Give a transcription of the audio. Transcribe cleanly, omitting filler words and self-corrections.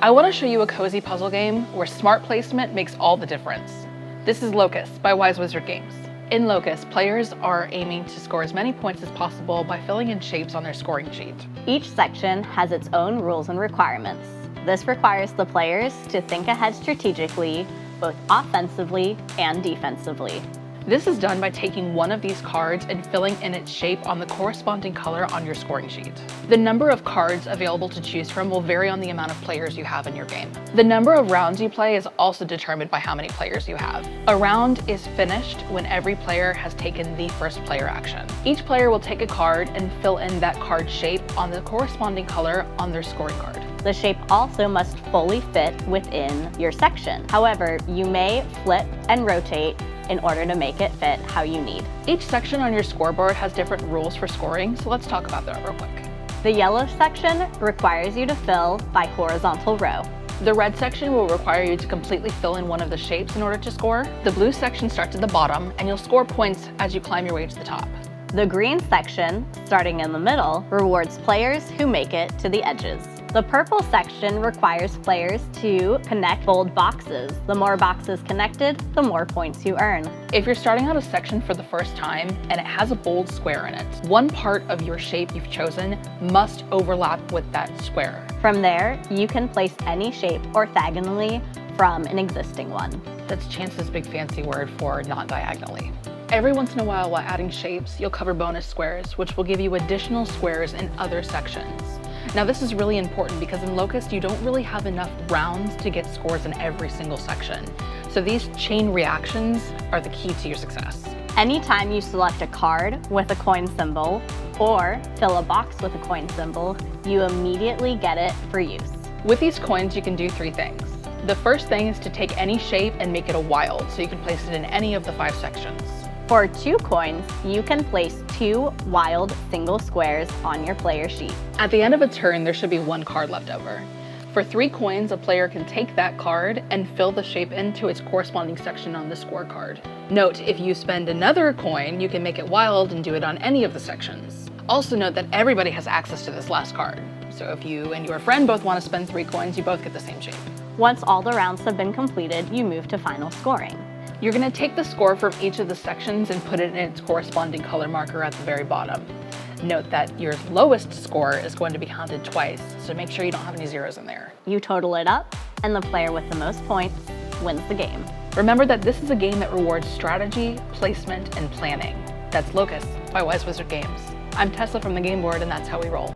I want to show you a cozy puzzle game where smart placement makes all the difference. This is Locus by Wise Wizard Games. In Locus, players are aiming to score as many points as possible by filling in shapes on their scoring sheet. Each section has its own rules and requirements. This requires the players to think ahead strategically, both offensively and defensively. This is done by taking one of these cards and filling in its shape on the corresponding color on your scoring sheet. The number of cards available to choose from will vary on the amount of players you have in your game. The number of rounds you play is also determined by how many players you have. A round is finished when every player has taken the first player action. Each player will take a card and fill in that card's shape on the corresponding color on their scoring card. The shape also must fully fit within your section. However, you may flip and rotate in order to make it fit how you need. Each section on your scoreboard has different rules for scoring, so let's talk about that real quick. The yellow section requires you to fill by horizontal row. The red section will require you to completely fill in one of the shapes in order to score. The blue section starts at the bottom, and you'll score points as you climb your way to the top. The green section, starting in the middle, rewards players who make it to the edges. The purple section requires players to connect bold boxes. The more boxes connected, the more points you earn. If you're starting out a section for the first time and it has a bold square in it, one part of your shape you've chosen must overlap with that square. From there, you can place any shape orthogonally from an existing one. That's Chance's big fancy word for not diagonally. Every once in a while adding shapes, you'll cover bonus squares, which will give you additional squares in other sections. Now this is really important because in Locus, you don't really have enough rounds to get scores in every single section. So these chain reactions are the key to your success. Anytime you select a card with a coin symbol or fill a box with a coin symbol, you immediately get it for use. With these coins, you can do three things. The first thing is to take any shape and make it a wild, so you can place it in any of the 5 sections. For 2 coins, you can place 2 wild single squares on your player sheet. At the end of a turn, there should be 1 card left over. For 3 coins, a player can take that card and fill the shape into its corresponding section on the scorecard. Note, if you spend another coin, you can make it wild and do it on any of the sections. Also note that everybody has access to this last card. So if you and your friend both want to spend 3 coins, you both get the same shape. Once all the rounds have been completed, you move to final scoring. You're going to take the score from each of the sections and put it in its corresponding color marker at the very bottom. Note that your lowest score is going to be counted twice, so make sure you don't have any zeros in there. You total it up, and the player with the most points wins the game. Remember that this is a game that rewards strategy, placement, and planning. That's Locus by Wise Wizard Games. I'm Tessa from the Game Board, and that's how we roll.